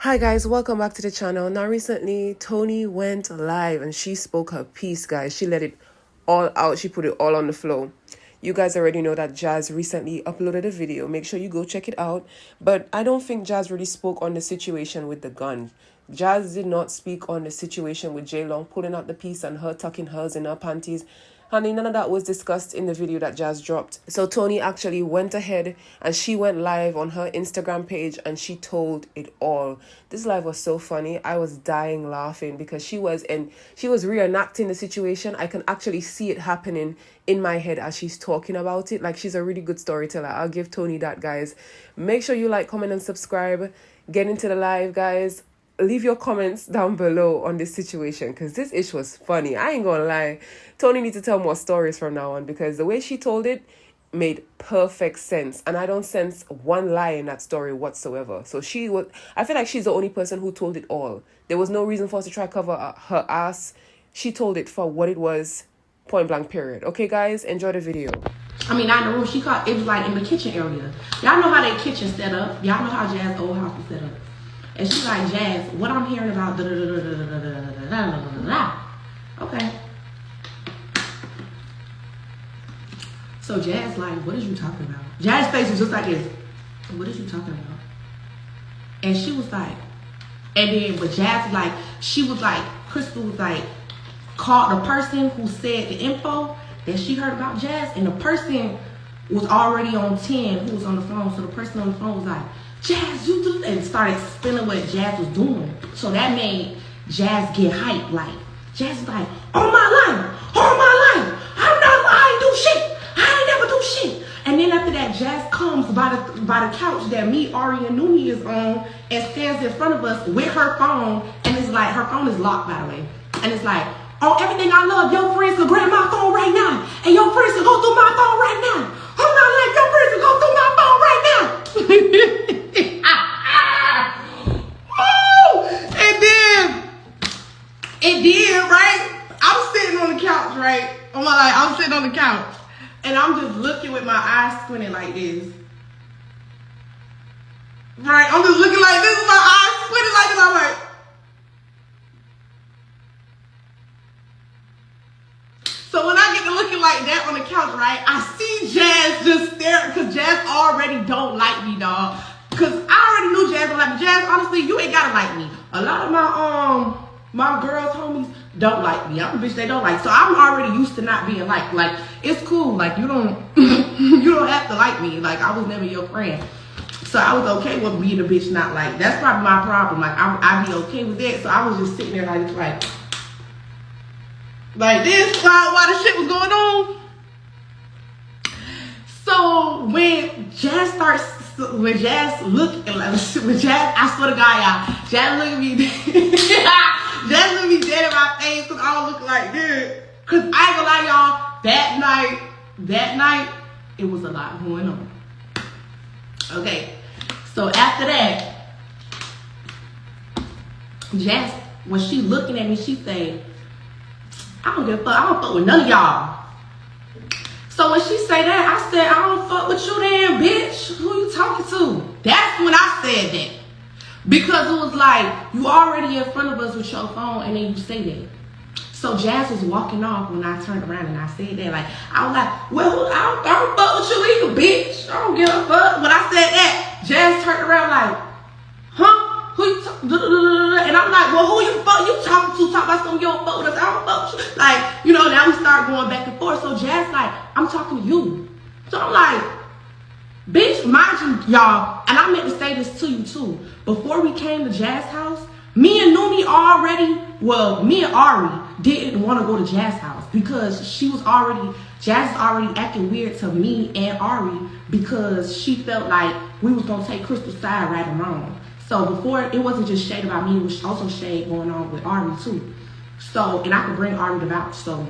Hi guys, welcome back to the channel. Now recently, Tony went live and she spoke her piece, guys. She let it all out. She put it all on the floor. You guys already know that Jazz recently uploaded a video. Make sure you go check it out. But I don't think Jazz really spoke on the situation with the gun. Jazz did not speak on the situation with J Long pulling out the piece and her tucking hers in her panties. Honey, none of that was discussed in the video that Jazz dropped. So Tony actually went ahead and she went live on her Instagram page and she told it all. This live was so funny. I was dying laughing because she was reenacting the situation. I can actually see it happening in my head as she's talking about it. Like, she's a really good storyteller. I'll give Tony that, guys. Make sure you like, comment, and subscribe. Get into the live, guys. Leave your comments down below on this situation because this ish was funny. I ain't gonna lie. Tony needs to tell more stories from now on because the way she told it made perfect sense. And I don't sense one lie in that story whatsoever. So I feel like she's the only person who told it all. There was no reason for us to try to cover her ass. She told it for what it was, point blank period. Okay, guys, enjoy the video. I mean, not in the room. It was like in the kitchen area. Y'all know how that kitchen set up. Y'all know how Jazz's old house was set up. And she's like, Jazz, what I'm hearing about okay. So Jazz like, what is you talking about? Jazz's face was just like this. What is you talking about? And she was like, but Jazz like, Crystal was like, called the person who said the info that she heard about Jazz, and the person was already on 10 who was on the phone. So the person on the phone was like, Jazz, you do, and started spinning what Jazz was doing. So that made Jazz get hyped. Like, Jazz was like, all my life, I'm not lying, do shit. I ain't never do shit. And then after that, Jazz comes by the couch that me, Ari, and Numi is on and stands in front of us with her phone. And it's like, her phone is locked, by the way. And it's like, oh, everything I love, your friends can grab my phone right now. And your friends can go through my phone right now. All my life, your friends can go through my phone right now. And then, right, I'm sitting on the couch, right? I'm sitting on the couch. And I'm just looking with my eyes squinting like this. Right, I'm just looking like this with my eyes squinting like this. I'm like, so when I get to looking like that on the couch, right, I see Jazz just staring because Jazz already don't like me, dog. Because I already knew Jazz don't like me. Jazz, honestly, you ain't gotta like me. A lot of my girls, homies, don't like me. I'm a bitch they don't like. So I'm already used to not being liked. Like, it's cool. Like, you don't you don't have to like me. Like, I was never your friend. So I was okay with being a bitch not like. That's probably my problem. Like, I'd be okay with that. So I was just sitting there like this while the shit was going on. So when Jazz I swear to God, y'all, Jazz look at me, Jazz look at me dead in my face because I don't look like this. Because I ain't gonna lie, y'all, that night, it was a lot going on. Okay, so after that, Jazz, when she looking at me, she said, I don't give a fuck. I don't fuck with none of y'all. So when she say that, I said, I don't fuck with you then, bitch. Who you talking to? That's when I said that. Because it was like, you already in front of us with your phone and then you say that. So Jazz was walking off when I turned around and I said that. Like, I was like, well, I don't fuck with you either, bitch. I don't give a fuck. When I said that, Jazz turned around like, huh? Who you talking? And I'm like, well, who you talking to? Talk about something you don't fuck with us. I don't fuck with you. Like, you know, now we start going back and forth. So Jazz like, I'm talking to you. So I'm like, bitch, mind you, y'all, and I meant to say this to you too. Before we came to Jazz's house, me and Numi me and Ari didn't want to go to Jazz's house because Jazz is already acting weird to me and Ari because she felt like we was going to take Crystal's side right and wrong. So before, it wasn't just shade about me, it was also shade going on with Ari too. So, and I could bring Ari to vouch. So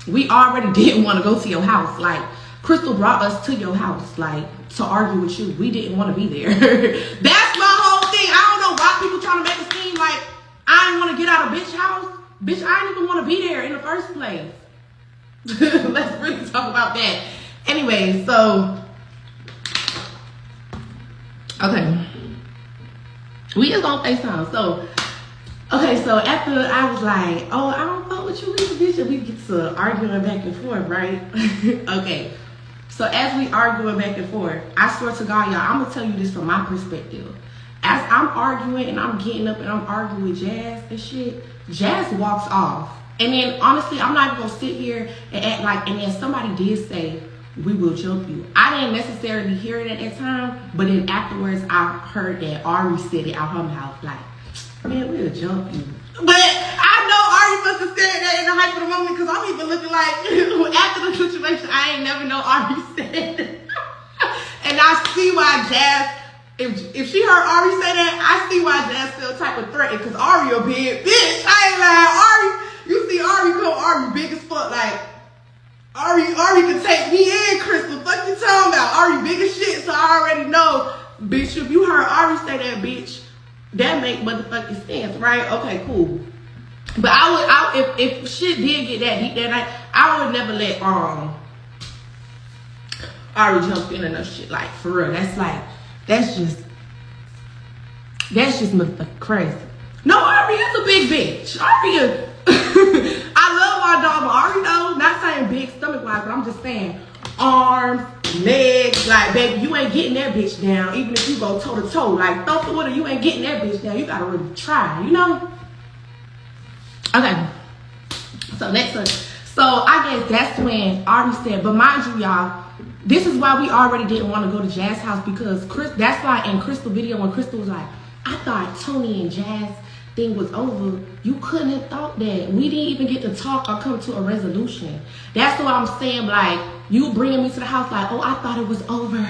we already didn't want to go to your house. Like, Crystal brought us to your house, like, to argue with you. We didn't want to be there. That's my whole thing. I don't know why people trying to make it seem like I didn't want to get out of bitch house. Bitch, I didn't even want to be there in the first place. Let's really talk about that. Anyway, so, okay. We is on FaceTime. So, okay, so after I was like, oh, I don't fuck with you either, bitch. And we get to arguing back and forth, right? Okay. So as we arguing back and forth, I swear to God, y'all, I'm gonna tell you this from my perspective. As I'm arguing and I'm getting up and I'm arguing with Jazz and shit, Jazz walks off. And then honestly, I'm not even gonna sit here and act like, and then somebody did say, we will jump you. I didn't necessarily hear it at that time, but then afterwards I heard that Ari said it out her mouth, like, man, we'll jump you. But I know Ari must have said that in the hype of the moment, because I'm even looking like, after the situation, I ain't never know Ari said that. And I see why Jazz, if she heard Ari say that, I see why Jazz felt type of threatened, because Ari a big bitch. I ain't lying. Ari, you see Ari come, Ari big as fuck, like, Ari can take me in, Crystal. Fuck you talking about? Ari big as shit, so I already know, bitch, if you heard Ari say that, bitch, that make motherfucking sense, right? Okay, cool. But if shit did get that deep that night, I would never let Ari jump in and no shit, like, for real. That's just motherfucking crazy. No, Ari is a big bitch. Ari is, I love my dog, but Ari though, not saying big stomach wise, but I'm just saying arms, legs, like, baby, you ain't getting that bitch down, even if you go toe to toe, like, thump the water, you ain't getting that bitch down. You gotta really try, you know? Okay, so next one. So I guess that's when Ari said, but mind you, y'all, this is why we already didn't want to go to Jazz's house, because that's why in Crystal video, when Crystal was like, I thought Tony and Jazz thing was over, you couldn't have thought that. We didn't even get to talk or come to a resolution. That's what I'm saying, like, you bringing me to the house like, oh, I thought it was over.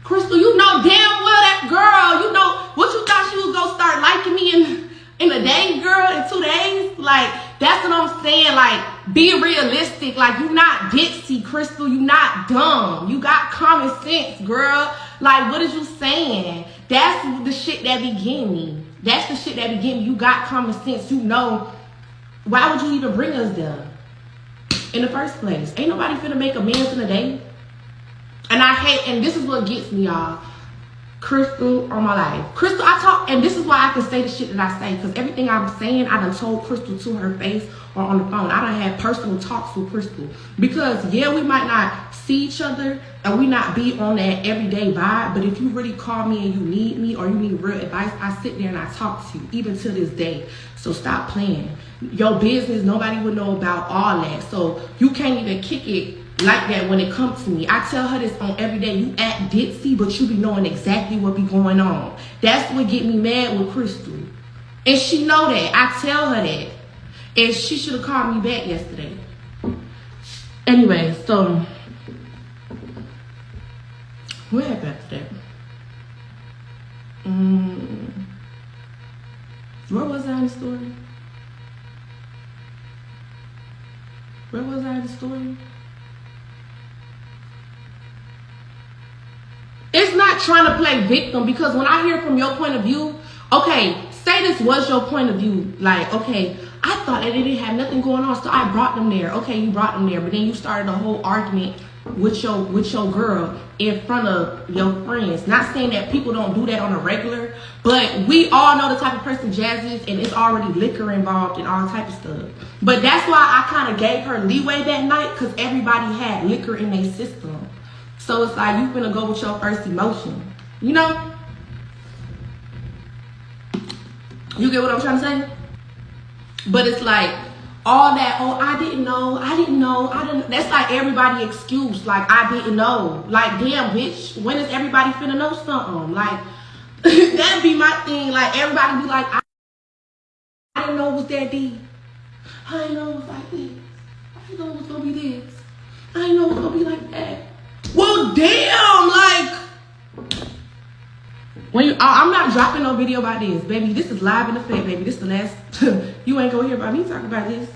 Crystal, you know damn well that girl, you know, what you thought she was gonna start liking me in a day, girl, in 2 days? Like, that's what I'm saying, like, be realistic. Like, you not ditzy, Crystal, you not dumb. You got common sense, girl. Like, what is you saying? That's the shit that be getting me. That's the shit that be getting me. You got common sense. You know, why would you even bring us there in the first place? Ain't nobody finna make amends in a day. And I hate, and this is what gets me, y'all. Crystal on my life. Crystal, I talk, and this is why I can say the shit that I say, because everything I'm saying, I done told Crystal to her face or on the phone. I done had personal talks with Crystal. Because, yeah, we might not see each other, and we not be on that everyday vibe, but if you really call me and you need me, or you need real advice, I sit there and I talk to you, even to this day. So stop playing. Your business, nobody would know about all that. So you can't even kick it like that when it comes to me. I tell her this on every day. You act ditzy, but you be knowing exactly what be going on. That's what get me mad with Crystal. And she know that. I tell her that. And she should have called me back yesterday. Anyway, so what happened after that? Where was I in the story? Where was I in the story? It's not trying to play victim, because when I hear from your point of view, okay, say this was your point of view, like, okay, I thought that they didn't have nothing going on, so I brought them there. Okay, you brought them there, but then you started a whole argument with your girl in front of your friends. Not saying that people don't do that on a regular, but we all know the type of person Jazz is, and it's already liquor involved and all type of stuff. But that's why I kind of gave her leeway that night, because everybody had liquor in their system. So it's like, you finna go with your first emotion. You know? You get what I'm trying to say? But it's like, all that, oh, I didn't know, that's like everybody excuse, like, I didn't know. Like, damn, bitch, when is everybody finna know something? Like, that'd be my thing. Like, everybody be like, I didn't know it was that deep. I didn't know it was like this. I didn't know it was gonna be this. I didn't know it was gonna be like that. Well, damn, like, when I'm not dropping no video about this, baby. This is live in effect, baby. This is the last. You ain't gonna hear about me talking about this.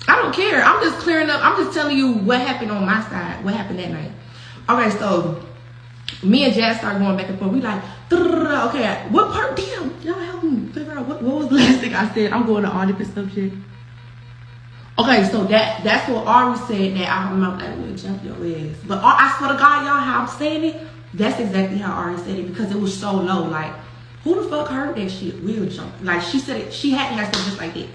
I don't care. I'm just clearing up. I'm just telling you what happened on my side. What happened that night. Okay, so me and Jazz started going back and forth. We like, okay, what part? Damn, y'all help me figure out what was the last thing I said. I'm going to all different subjects. Okay, so that's what Ari said, that I remember that would jump your ass. But I swear to God, y'all, how I'm saying it, that's exactly how Ari said it, because it was so low. Like, Who the fuck heard that shit? Real jump. Like she said it, she had me like just like that.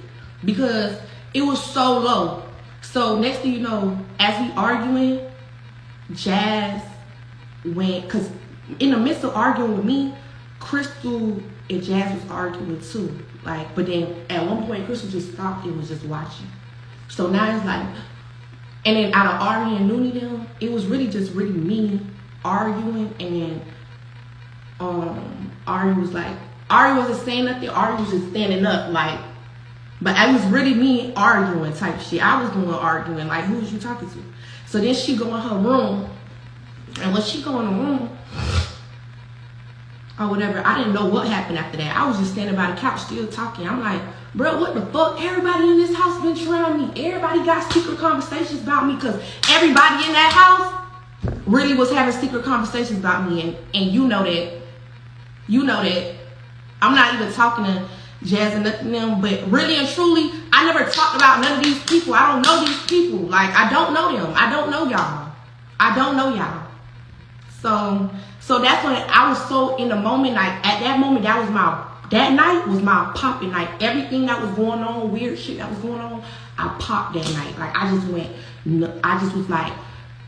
Because it was so low. So next thing you know, as we arguing, Jazz went, cause in the midst of arguing with me, Crystal and Jazz was arguing too. Like, but then at one point Crystal just stopped and was just watching. So now it's like, and then out of Ari and Noonie them, it was really just really me arguing, and then Ari wasn't saying nothing. Ari was just standing up, like, but it was really me arguing type shit. I was doing arguing, like, who was you talking to? So then she go in her room, and when she go in the room or whatever, I didn't know what happened after that. I was just standing by the couch still talking. I'm like, bro, what the fuck? Everybody in this house been trying me. Everybody got secret conversations about me, because everybody in that house really was having secret conversations about me, and you know that. You know that. I'm not even talking to Jazz and nothing them, but really and truly, I never talked about none of these people. I don't know these people. Like, I don't know them. I don't know y'all. I don't know y'all. So that's when I was so in the moment. Like, at that moment, that night was my popping night. Everything that was going on, weird shit that was going on, I popped that night. Like, I just was like,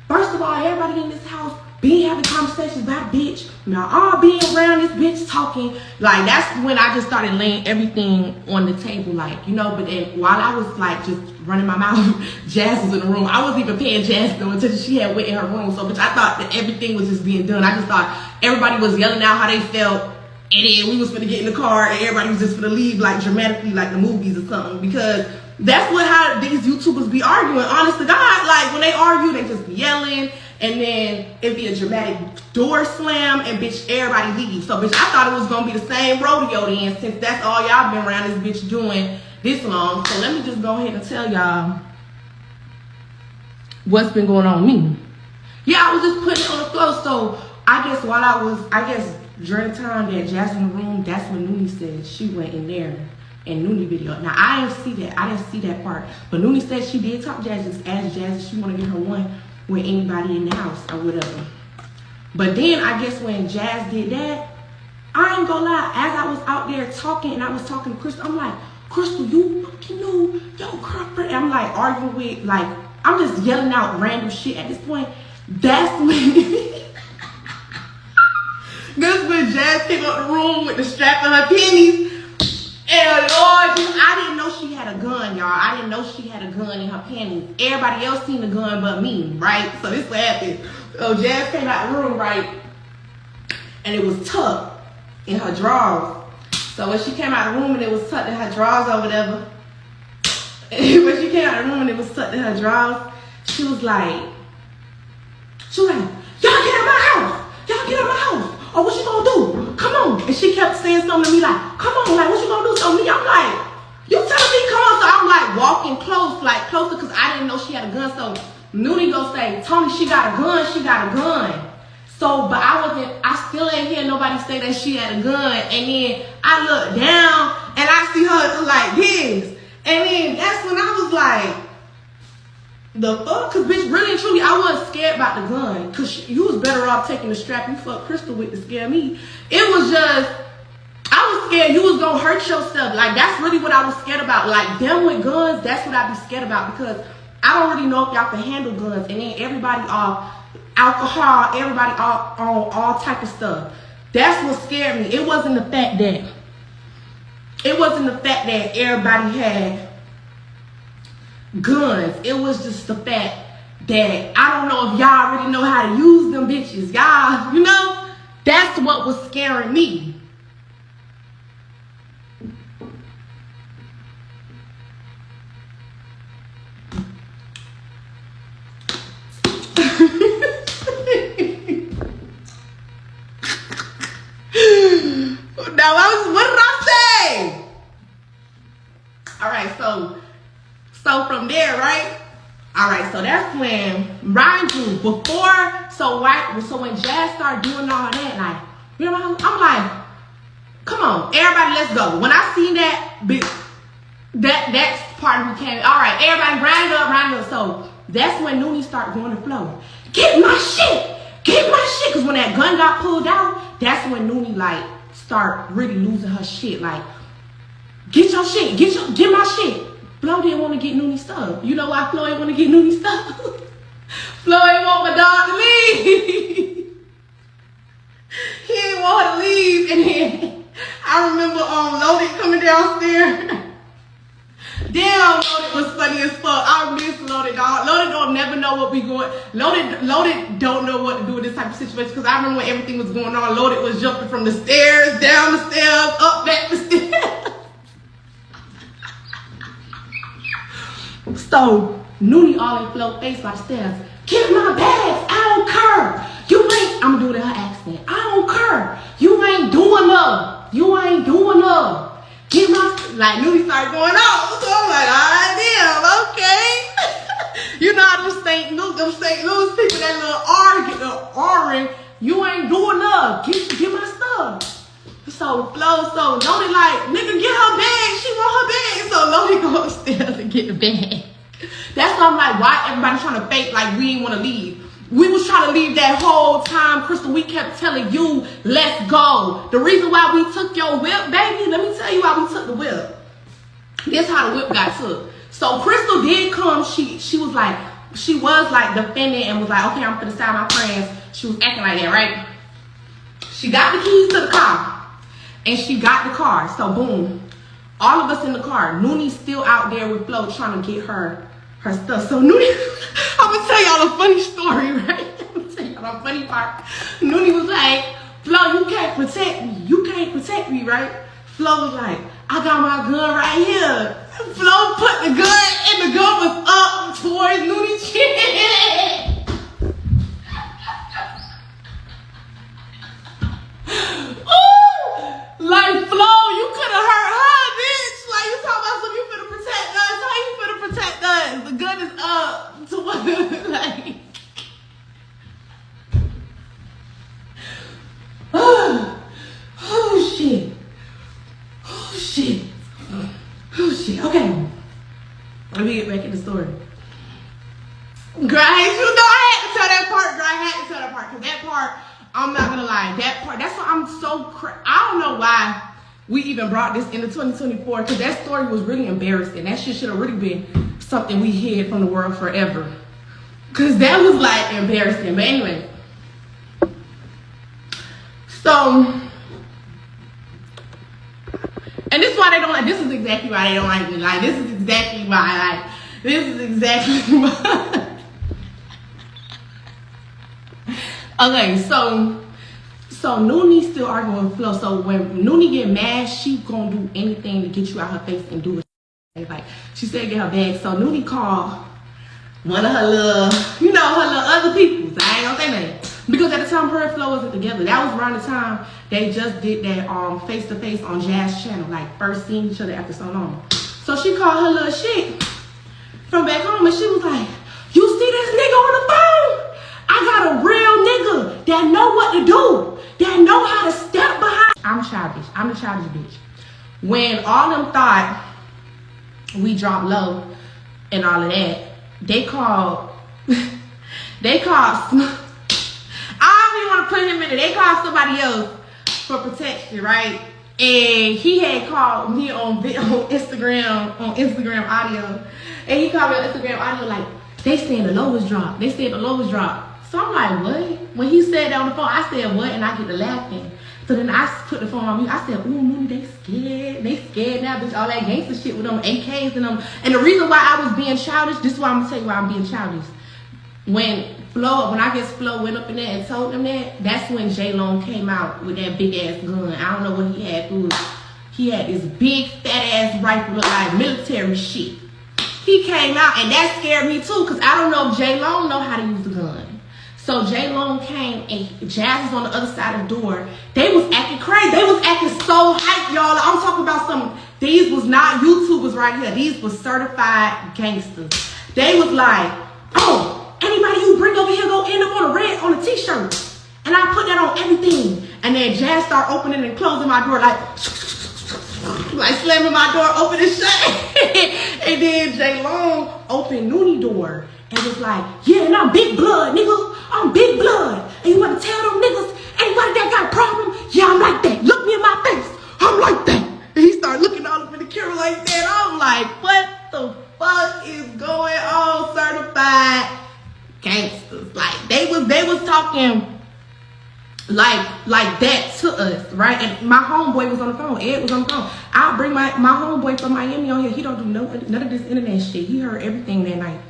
first of all, everybody in this house be having conversations about bitch. Now all being around this bitch talking. Like, that's when I just started laying everything on the table, like, you know. But then while I was like just running my mouth, Jazz was in the room. I wasn't even paying Jazz no attention. She had went in her room. So, bitch, I thought that everything was just being done. I just thought everybody was yelling out how they felt. And then we was finna get in the car and everybody was just finna leave, like, dramatically, like the movies or something. Because that's how these YouTubers be arguing, honest to God. Like, when they argue, they just be yelling. And then it'd be a dramatic door slam, and bitch, everybody leaves. So, bitch, I thought it was gonna be the same rodeo then, since that's all y'all been around this bitch doing this long. So let me just go ahead and tell y'all what's been going on with me. Yeah, I was just putting it on the floor. So I guess during the time that Jazz was in the room, that's when Noonie said she went in there and Noonie video. Now, I didn't see that. I didn't see that part. But Noonie said she did talk to Jazz, just asked Jazz if she want to get her one with anybody in the house or whatever. But then I guess when Jazz did that, I ain't gonna lie, as I was out there talking and I was talking to Crystal, I'm like, Crystal, you fucking know your girlfriend. And I'm like arguing with, like, I'm just yelling out random shit at this point. That's when that's when Jazz came out the room with the strap on her panties. And Lord, I didn't know she had a gun, y'all. I didn't know she had a gun in her panties. Everybody else seen the gun but me, right? So this what happened. So Jazz came out the room, right? And it was tucked in her drawers. So when she came out of the room and it was tucked in her drawers or whatever, when she came out of the room and it was tucked in her drawers, she was like, y'all get out of my house. Y'all get out of my house. Oh, what you gonna do? Come on. And she kept saying something to me like, come on, like, what you gonna do to me? I'm like, you telling me come on. So I'm like walking closer, because I didn't know she had a gun. So Noonie go say, Tony, she got a gun, she got a gun. So, but I still ain't hear nobody say that she had a gun. And then I look down and I see her like this. And then that's when I was like, the fuck? Cause bitch, really and truly, I wasn't scared about the gun. Cause you was better off taking the strap you fucked Crystal with to scare me. It was just, I was scared you was gonna hurt yourself. Like, that's really what I was scared about. Like, them with guns, that's what I be scared about. Because I don't really know if y'all can handle guns. And then everybody off alcohol, everybody off on all type of stuff. That's what scared me. It wasn't the fact that everybody had guns. It was just the fact that I don't know if y'all really know how to use them bitches. Y'all, you know, that's what was scaring me. Now, what did I say? All right, so from there, right? All right, so that's when, mind you, so when Jazz started doing all that, like, you know, I'm like, come on, everybody, let's go. When I seen that, that's part who came, all right, everybody round it up. So that's when Noonie started going to flow. Get my shit, because when that gun got pulled out, that's when Noonie, like, start really losing her shit. Like, get your shit, get my shit. Flo didn't want to get Noonie stuff. You know why Flo ain't want to get Noonie stuff? Flo ain't want my dog to leave. He ain't want her to leave. And then I remember Loaded coming downstairs. Damn, Loaded was funny as fuck. I miss Loaded, dog. Loaded don't never know what we going. Loaded don't know what to do in this type of situation, because I remember when everything was going on, Loaded was jumping from the stairs, down the stairs, up back the stairs. So Noonie all in Flo face by the stairs. Give my bags. I don't care. You ain't. I'm doing her accent. I don't care. You ain't doing enough. You ain't doing enough. Get my, like, Noonie started going off. So I'm like, all right, damn, okay. You know how them St. Louis people, that little arguing. You ain't doing enough. Get my stuff. So Flo, so Loaded like, nigga, get her bag. She want her bag. So Loaded go upstairs and get the bag. That's why I'm like, why everybody trying to fake like we didn't want to leave? We was trying to leave that whole time, Crystal. We kept telling you, let's go. The reason why we took your whip, baby, let me tell you why we took the whip. This how the whip got took. So Crystal did come. She was like defending and was like, okay, I'm finna sign my friends. She was acting like that, right? She got the keys to the car. And she got the car. So boom. All of us in the car. Noonie's still out there with Flo trying to get her stuff. So Noonie, I'm gonna tell y'all a funny story, right? I'm gonna tell y'all a funny part. Noonie was like, Flo, you can't protect me. You can't protect me, right? Flo was like, I got my gun right here. Flo put the gun and the gun was up towards Noonie's chin. Like, Flo, you could have hurt her, bitch. Like, you talking about something, you finna protect us. How you finna protect us? The gun is up to what? Like, oh shit. Oh shit. Oh shit. Okay. Let me get back in the story. Guys, you know I had to tell that part, girl. I had to tell that part, because that part, I'm not gonna lie, that part, that's why I'm so I don't know why we even brought this into 2024, because that story was really embarrassing. That shit should have really been something we hid from the world forever, because that was like embarrassing. But anyway, so, and this is why they don't like, this is exactly why they don't like me. Like, this is exactly why, okay, so Noonie still arguing with Flo. So when Noonie get mad, she gonna do anything to get you out her face and do it. Like, she said get her bag. So Noonie called one of her little, her little other peoples. I ain't gonna say nothing. Because at the time her and Flo wasn't together. That was around the time they just did that face to face on Jazz channel. Like, first seeing each other after so long. So she called her little shit from back home, and she was like, you see this nigga on the phone? I got a real nigga that know what to do, that know how to step behind. I'm childish. I'm the childish bitch. When all them thought we dropped low and all of that, they called, I don't even want to put him in it. They called somebody else for protection, right? And he had called me on Instagram audio. And he called me on Instagram audio like, they said the lowest drop. They said the lowest drop. So I'm like, what? When he said that on the phone, I said, what? And I get to laughing. So then I put the phone on mute. I said, ooh, Noonie, they scared. They scared now, bitch. All that gangster shit with them AKs and them. And the reason why I was being childish, this is why I'm going to tell you why I'm being childish. When I guess Flo went up in there and told them that, that's when J-Long came out with that big ass gun. I don't know what he had. He had this big fat ass rifle, look like military shit. He came out, and that scared me too, because I don't know if J-Long know how to use the gun. So J-Long came, and Jazz was on the other side of the door. They was acting crazy. They was acting so hype, y'all. I'm talking about some, these was not YouTubers right here. These was certified gangsters. They was like, oh, anybody you bring over here go end up on a t-shirt. And I put that on everything. And then Jazz started opening and closing my door like slamming my door open and shut. And then J-Long opened Noonie door and was like, yeah, and I'm big blood, nigga. I'm big blood. And you want to tell them niggas, anybody that got a problem? Yeah, I'm like that. Look me me in my face. I'm like that. And he started looking all up in the camera like that. I'm like, what the fuck is going on, certified gangsters? Like they was talking like that to us, right? And my homeboy was on the phone. Ed was on the phone. I'll bring my homeboy from Miami on here. He don't do none of this internet shit. He heard everything that night.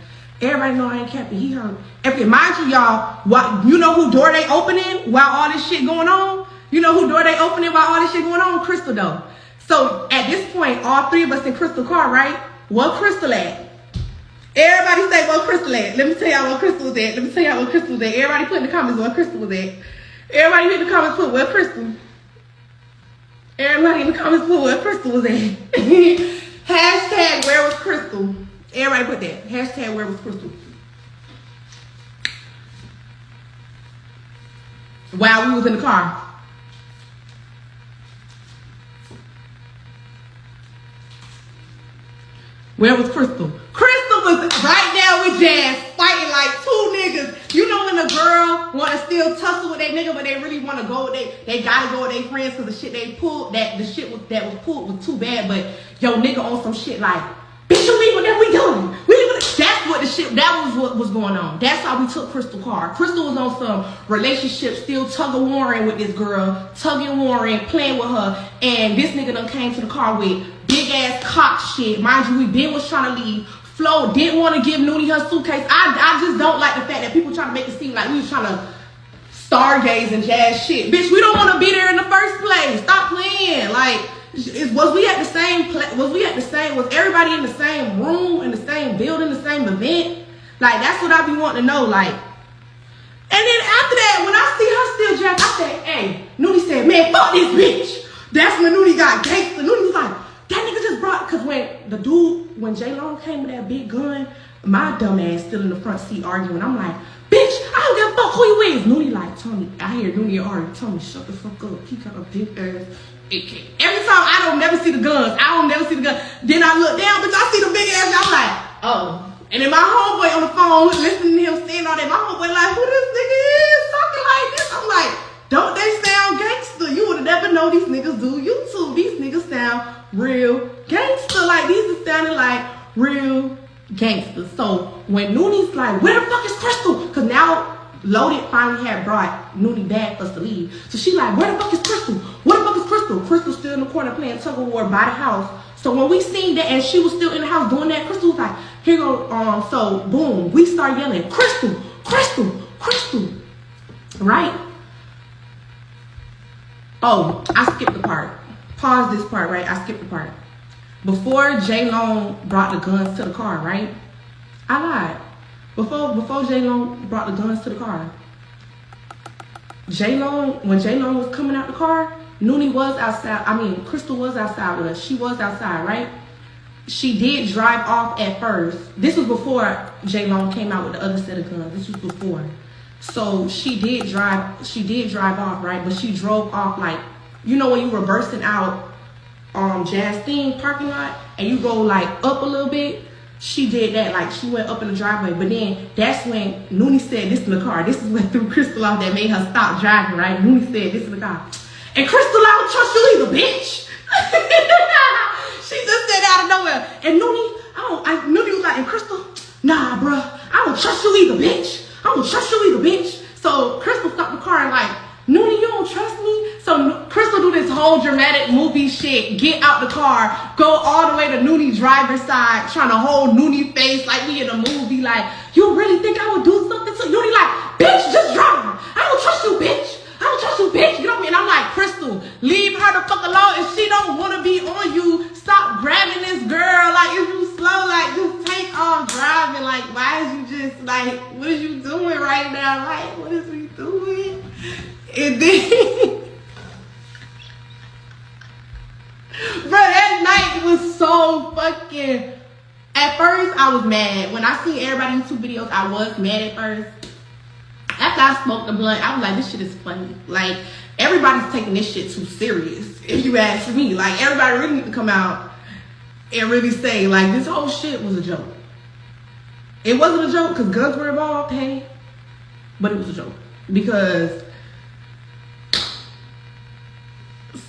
Everybody know I ain't capping. He heard everything. Mind you, y'all, you know who door they opening while all this shit going on? You know who door they opening while all this shit going on? Crystal though. So at this point, all three of us in Crystal car, right? What Crystal at? Everybody say what Crystal at. Let me tell y'all what Crystal was at. Everybody put in the comments what Crystal was at. Everybody in the comments put where Crystal. Everybody in the comments put where Crystal was at. Hashtag where was Crystal. Everybody put that. Hashtag where was Crystal. While we was in the car. Where was Crystal? Crystal was right there with Jazz, fighting like two niggas. You know when a girl want to still tussle with their nigga, but they really want to go with they gotta go with their friends because the shit they pulled, that was pulled was too bad. But yo nigga on some shit like, bitch, you leave whatever we doing. That's what the shit. That was what was going on. That's how we took Crystal car. Crystal was on some relationship, still tug of warring with this girl, tugging warring, playing with her, and this nigga done came to the car with big ass cock shit. Mind you, we was trying to leave. Flo didn't want to give Nudie her suitcase. I just don't like the fact that people trying to make it seem like we was trying to stargaze and jazz shit. Bitch, we don't want to be there in the first place. Stop playing. Like, was we at the same place? Was everybody in the same room, in the same building, the same event? Like, that's what I be wanting to know. Like, and then after that, when I see her still jack, I said, hey, Nudie said, man, fuck this bitch. That's when Nudie got gangster. Nudie was like, that nigga just brought, because when J-Long came with that big gun, my dumb ass still in the front seat arguing. I'm like, bitch, I don't give a fuck who you is. Nudie like, Tony, I hear Nudie arguing. Tony, shut the fuck up. He got a big ass AK. Every time I don't never see the guns. Then I look down, bitch, I see the big ass. I'm like, oh. And then my homeboy on the phone, listening to him saying all that, my homeboy like, who this nigga is talking like this? I'm like, don't they sound gangster? You would have never know these niggas do YouTube. These niggas sound real gangster. Like, these are sounding like real gangsters. So when Nooney's like, where the fuck is Crystal? Because now Loaded finally had brought Nudie back for us to leave. So she like, where the fuck is Crystal? Where the fuck is Crystal? Crystal's still in the corner playing tug of war by the house. So when we seen that and she was still in the house doing that, Crystal was like, here go, so boom, we start yelling, Crystal, Crystal, Crystal, right? Oh, I skipped the part. Pause this part, right? I skipped the part. Before J-Long brought the guns to the car, right? I lied. Before J-Long brought the guns to the car, when J-Long was coming out the car, Noonie was outside. Crystal was outside with us. She was outside, right? She did drive off at first. This was before J-Long came out with the other set of guns. This was before. So she did drive off, right? But she drove off like, you know when you reversing out Jazz parking lot and you go like up a little bit? She did that, like she went up in the driveway. But then that's when Noonie said, this in the car. This is what threw Crystal off that made her stop driving, right? Noonie said, this in the car. And Crystal, I don't trust you either, bitch. She just said out of nowhere. And Noonie was like, and Crystal, nah, bruh, I don't trust you either, bitch. I don't trust you either, bitch. So Crystal stopped the car and like, Noonie, you don't trust me? So Crystal do this whole dramatic movie shit, get out the car, go all the way to Noonie's driver's side, trying to hold Noonie's face like we in a movie, like, you really think I would do something to Noonie? Like, bitch, just drive. I don't trust you, bitch. I don't trust you, bitch. You know what I mean? I'm like, Crystal, leave her the fuck alone. If she don't want to be on you, stop grabbing this girl. Like, if you slow, like, just take off driving. Like, why is you just, like, what is you doing right now? Like, what is we doing? And then, bro, that night was so fucking, at first I was mad. When I seen everybody in YouTube videos, I was mad at first. After I smoked the blunt, I was like, this shit is funny. Like, everybody's taking this shit too serious, if you ask me. Like, everybody really need to come out and really say, like, this whole shit was a joke. It wasn't a joke because guns were involved, hey, but it was a joke. Because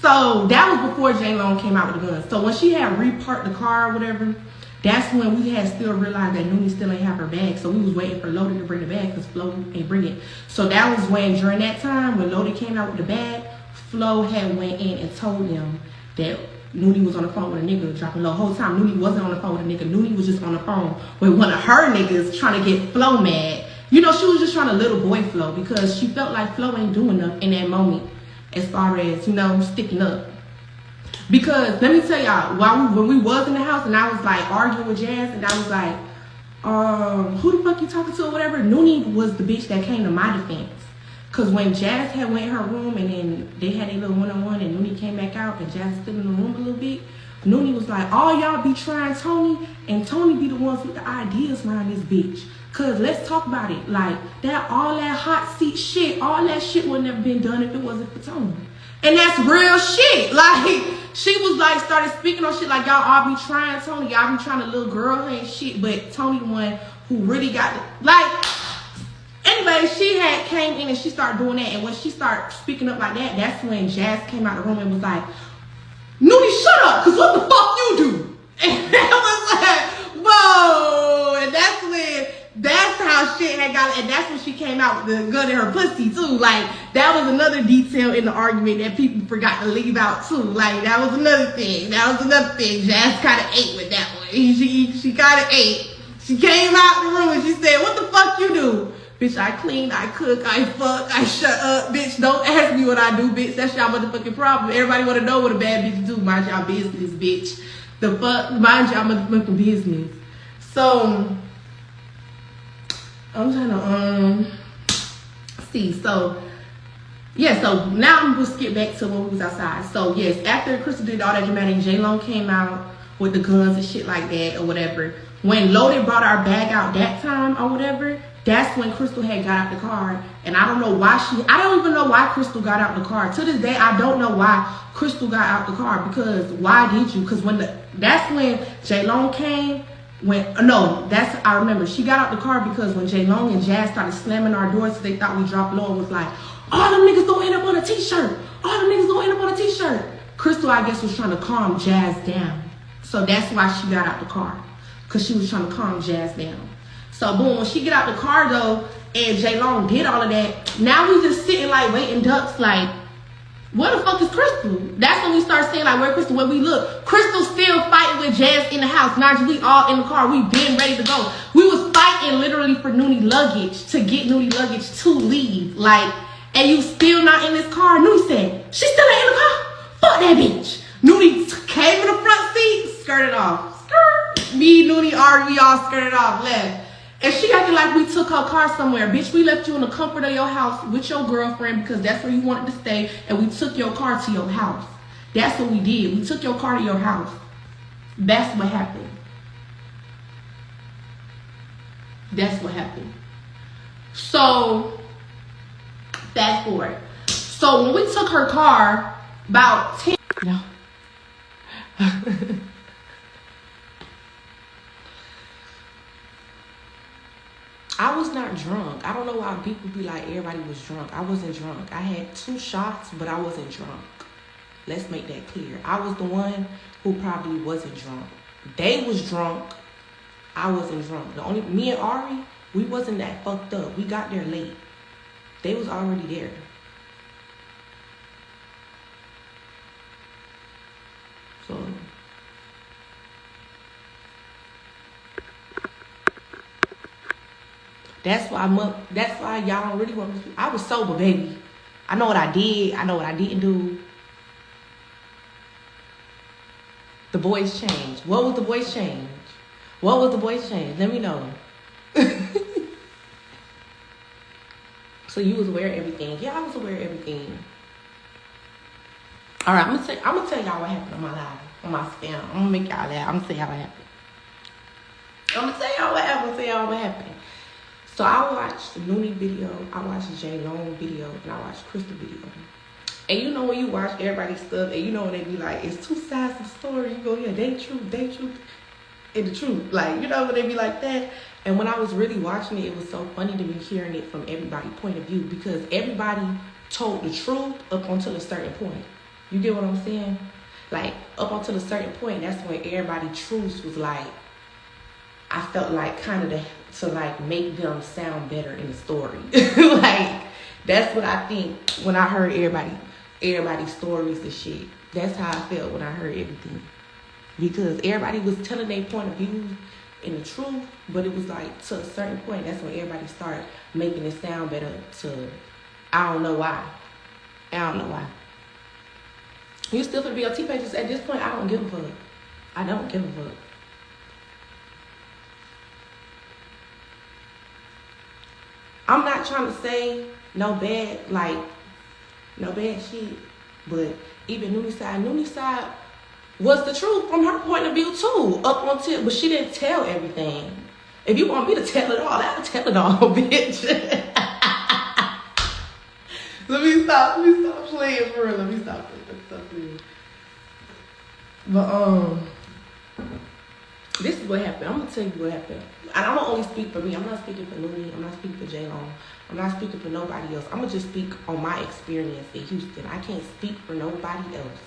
So that was before J-Lo came out with the gun. So when she had reparked the car or whatever, that's when we had still realized that Noonie still ain't have her bag. So we was waiting for Lodi to bring the bag because Flo ain't bring it. So that was when, during that time, when Lodi came out with the bag, Flo had went in and told them that Noonie was on the phone with a nigga dropping low. The whole time Noonie wasn't on the phone with a nigga. Noonie was just on the phone with one of her niggas trying to get Flo mad. You know, she was just trying to little boy Flo because she felt like Flo ain't doing enough in that moment as far as, you know, sticking up. Because let me tell y'all, when we was in the house and I was like arguing with Jazz and I was like, who the fuck you talking to or whatever, Noonie was the bitch that came to my defense. Cause when Jazz had went in her room and then they had a little one-on-one and Noonie came back out and Jazz was still in the room a little bit, Noonie was like, all y'all be trying Tony and Tony be the ones with the ideas around this bitch. Cause let's talk about it. Like all that hot seat shit, all that shit would never been done if it wasn't for Tony. And that's real shit. Like, she was like, started speaking on shit like, y'all all be trying Tony. Y'all be trying a little girl and shit. But Tony the one who really got it. Like, anyway, she had came in and she started doing that. And when she started speaking up like that, that's when Jazz came out of the room and was like, Noonie, shut up. Because what the fuck you do? And that was like, whoa. And that's how shit had got, and that's when she came out with the gun in her pussy too. Like, that was another detail in the argument that people forgot to leave out too. Like, that was another thing. Jazz kind of ate with that one. She kind of ate. She came out the room and she said, what the fuck you do? Bitch, I clean, I cook, I fuck, I shut up. Bitch, don't ask me what I do, bitch. That's y'all motherfucking problem. Everybody want to know what a bad bitch do. Mind y'all business, bitch. The fuck? Mind y'all motherfucking business. So I'm trying to see. So yeah, so now I'm gonna skip back to when we was outside. So yes, after Crystal did all that dramatic, J-Lo came out with the guns and shit like that or whatever. When Lodi brought our bag out that time or whatever, that's when Crystal had got out the car. And I don't know why I don't even know why Crystal got out the car. To this day, I don't know why Crystal got out the car, because why did you? Because that's when J-Lo came. I remember she got out the car because when J-Lo and Jazz started slamming our doors, they thought we dropped low and was like, all them niggas gonna end up on a t-shirt. All them niggas gonna end up on a t-shirt. Crystal, I guess, was trying to calm Jazz down. So that's why she got out the car. Because she was trying to calm Jazz down. So boom, when she get out the car though, and J-Lo did all of that, now we just sitting like waiting ducks like, where the fuck is Crystal? That's when we start saying like, where Crystal? When we look, Crystal still fighting with Jazz in the house. Najee, we all in the car. We been ready to go. We was fighting literally for Noonie luggage, to get Noonie luggage to leave. Like, and you still not in this car? Noonie said, she still ain't in the car? Fuck that bitch. Noonie came in the front seat, skirted off. Skirt. Me, Noonie, Ari, we all skirted off, left. And she acting like we took her car somewhere. Bitch, we left you in the comfort of your house with your girlfriend because that's where you wanted to stay, and we took your car to your house. That's what we did. We took your car to your house. That's what happened. That's what happened. So, fast forward. So, when we took her car, about 10... No. I was not drunk. I don't know why people be like everybody was drunk. I wasn't drunk. I had 2 shots, but I wasn't drunk. Let's make that clear. I was the one who probably wasn't drunk. They was drunk. I wasn't drunk. Me and Ari, we wasn't that fucked up. We got there late. They was already there. So... That's why y'all don't really want me to. I was sober, baby. I know what I did. I know what I didn't do. The voice changed. What was the voice change? What was the voice change? Let me know. So you was aware of everything. Yeah, I was aware of everything. All right, I'm gonna tell y'all what happened on my live, on my spam. I'm gonna make y'all laugh. I'm gonna tell y'all what happened. So I watched the Noonie video, I watched the J-Lo video, and I watched Crystal video. And you know when you watch everybody's stuff, and you know when they be like, it's 2 sides of the story, you go, yeah, they truth, and the truth. Like, you know when they be like that? And when I was really watching it, it was so funny to me hearing it from everybody's point of view, because everybody told the truth up until a certain point. You get what I'm saying? Like, up until a certain point, that's when everybody's truth was like, I felt like kind of to like make them sound better in the story. Like, that's what I think when I heard everybody's stories and shit. That's how I felt when I heard everything. Because everybody was telling their point of view and the truth, but it was like to a certain point, that's when everybody started making it sound better to, I don't know why. You still for the BLT pages at this point, I don't give a fuck. I don't give a fuck. I'm not trying to say no bad shit, but even Noonie side was the truth from her point of view too, up until, but she didn't tell everything. If you want me to tell it all, I'll tell it all, bitch. Let me stop playing for real. Let me stop playing. But this is what happened. I'm gonna tell you what happened. And I'm gonna only speak for me. I'm not speaking for Noonie. I'm not speaking for J-Long. I'm not speaking for nobody else. I'm gonna just speak on my experience in Houston. I can't speak for nobody else.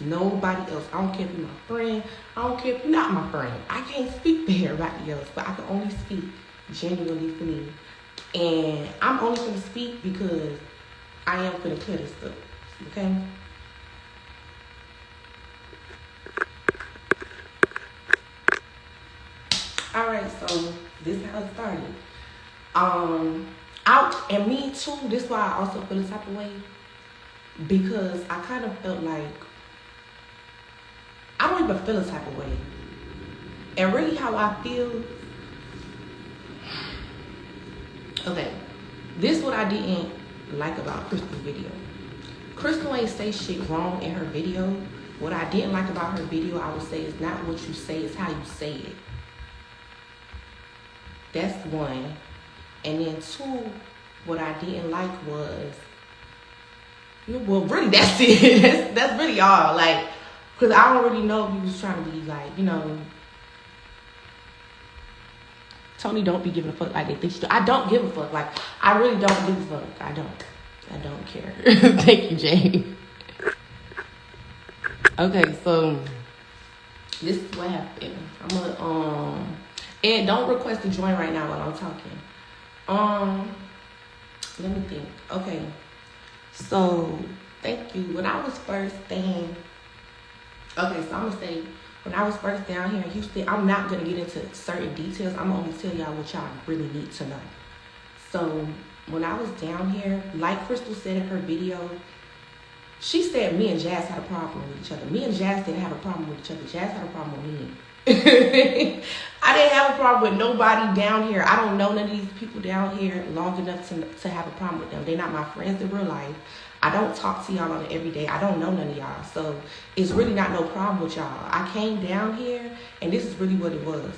Nobody else. I don't care if you're my friend. I don't care if you're not my friend. I can't speak for everybody else, but I can only speak genuinely for me. And I'm only gonna speak because I am gonna clear this up. Okay? Alright, so this is how it started. And me too, this is why I also feel this type of way. Because I kind of felt like I don't even feel a type of way. And really how I feel, okay, this is what I didn't like about Crystal's video. Crystal ain't say shit wrong in her video. What I didn't like about her video, I would say, is not what you say, it's how you say it. That's one. And then two, what I didn't like was, well, really, that's it. That's really all. Like, because I don't really know if he was trying to be like, you know, Tony don't be giving a fuck like they think she do. I don't give a fuck. Like, I really don't give a fuck. I don't care. Thank you, Jay. Okay, so this is what happened. I'm gonna and don't request to join right now while I'm talking. Let me think. Okay. So thank you. When I was first staying, okay, so I'm gonna say when I was first down here in Houston, I'm not gonna get into certain details. I'm gonna only tell y'all what y'all really need to know. So when I was down here, like Crystal said in her video, she said me and Jazz had a problem with each other. Me and Jazz didn't have a problem with each other. Jazz had a problem with me. I didn't have a problem with nobody down here. I don't know none of these people down here long enough to have a problem with them. They're not my friends in real life. I don't talk to y'all on it every day. I don't know none of y'all. So it's really not no problem with y'all. I came down here and this is really what it was.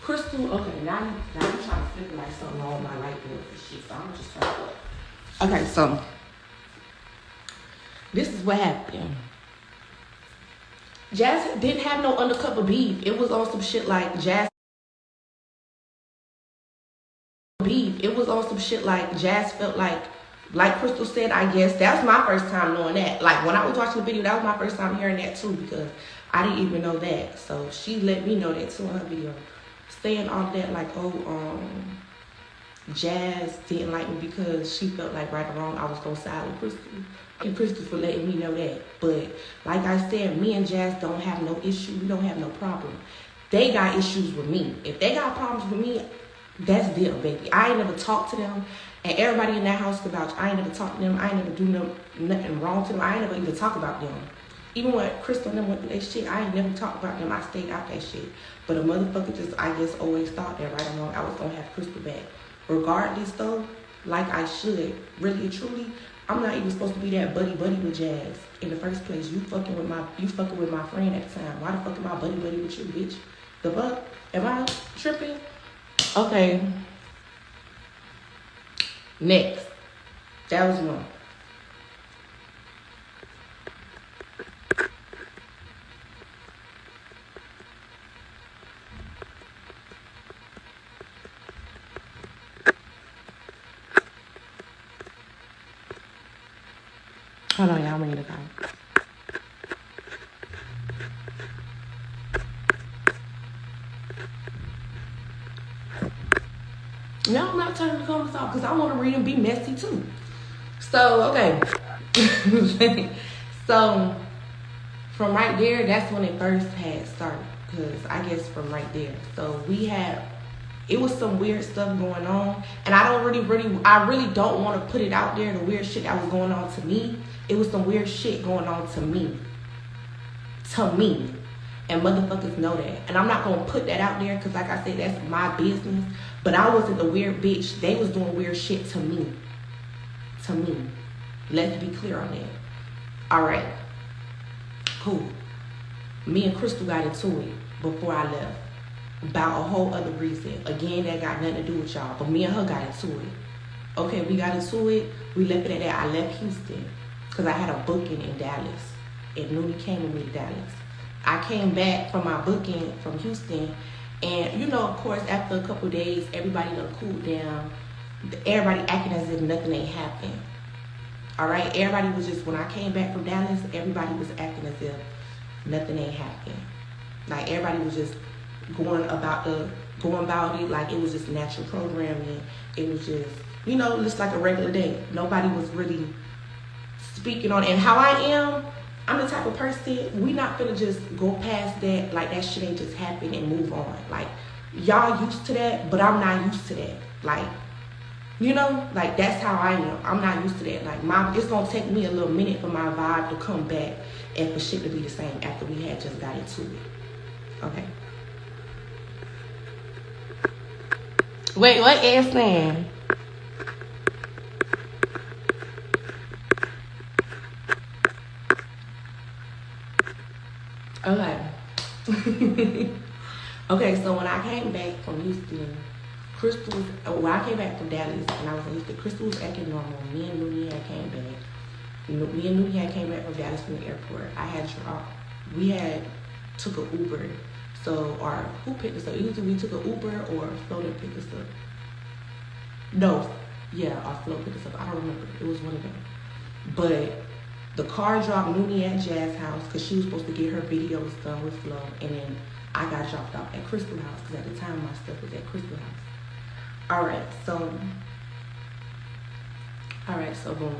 Crystal, okay, now I'm trying to flip like something on my light bulb and shit. So I'm just trying to. Okay, so this is what happened. Jazz didn't have no undercover beef. It was on some shit like Jazz beef. It was on some shit like Jazz felt like Crystal said, I guess. That was my first time knowing that. Like, when I was watching the video, that was my first time hearing that too, because I didn't even know that. So she let me know that too in her video. Saying all that, like, Jazz didn't like me because she felt like right or wrong I was gonna side with Crystal. And Crystal for letting me know that. But like I said, me and Jazz don't have no issue. We don't have no problem. They got issues with me. If they got problems with me, that's them, baby. I ain't never talked to them. And everybody in that house could vouch. I ain't never talked to them. I ain't never do nothing wrong to them. I ain't never even talk about them. Even when Crystal and them went through that shit, I ain't never talked about them. I stayed out that shit. But a motherfucker just, I guess, always thought that right or wrong, I was gonna have Crystal back. Regardless though, like I should, really and truly, I'm not even supposed to be that buddy with Jazz in the first place. You fucking with my friend at the time. Why the fuck am I buddy with you, bitch? The fuck? Am I tripping? Okay. Next. That was one. Hold on, y'all. I'm gonna need a call. No, I'm not turning the comments off because I want to read and be messy too. So, okay. So, from right there, that's when it first had started. Because I guess from right there. So, it was some weird stuff going on. And I really don't want to put it out there, the weird shit that was going on to me. It was some weird shit going on to me. To me. And motherfuckers know that. And I'm not going to put that out there because, like I said, that's my business. But I wasn't the weird bitch. They was doing weird shit to me. To me. Let's be clear on that. Alright. Cool. Me and Crystal got into it before I left. About a whole other reason. Again, that got nothing to do with y'all. But me and her got into it. Okay, we got into it. We left it at that. I left Houston. Because I had a booking in Dallas. And Noonie came with me to Dallas. I came back from my booking from Houston, and you know, of course, after a couple of days, everybody done cooled down. Everybody acting as if nothing ain't happened. All right, everybody was just, when I came back from Dallas, everybody was acting as if nothing ain't happened. Like everybody was just going about it like it was just natural programming. It was just, you know, just like a regular day. Nobody was really speaking on it. And how I am, I'm the type of person, we not finna just go past that, like that shit ain't just happen and move on. Like, y'all used to that, but I'm not used to that. Like, you know, like that's how I am. I'm not used to that. Like, it's gonna take me a little minute for my vibe to come back and for shit to be the same after we had just got into it. Okay. Wait, what is saying? Okay. Okay, so when I came back from Houston, when I came back from Dallas and I was in Houston, Crystal was acting normal. Me and Noonie had came back. Me and Noonie had came back from Dallas from the airport. We had took an Uber. So, or who picked us up? Either we took an Uber or Flo that picked us up. No, yeah, or Flo picked us up. I don't remember. It was one of them. But the car dropped Noonie at Jazz's house because she was supposed to get her videos done with Flo, and then I got dropped off at Crystal house because at the time my stuff was at Crystal house. All right, so boom.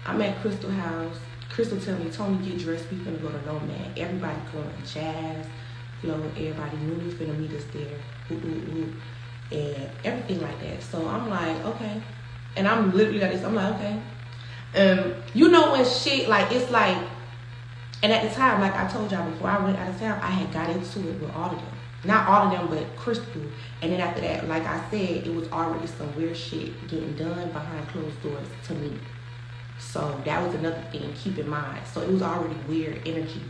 I'm at Crystal house. Crystal tell me, Tony, get dressed. We finna go to Nomad. Everybody going. Jazz, Flo, everybody. Noonie finna meet us there. And everything like that. So I'm like, okay. And I'm literally like this. I'm like, okay. You know when shit, like, it's like, and at the time, like I told y'all before I went out of town, I had got into it with all of them. Not all of them, but Crystal. And then after that, like I said, it was already some weird shit getting done behind closed doors to me. So that was another thing, keep in mind. So it was already weird energy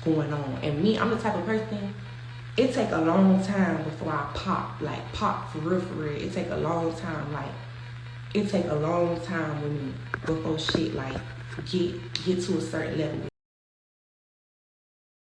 going on. And me, I'm the type of person, it take a long time before I pop for real. It take a long time, it take a long time with me before shit like get to a certain level.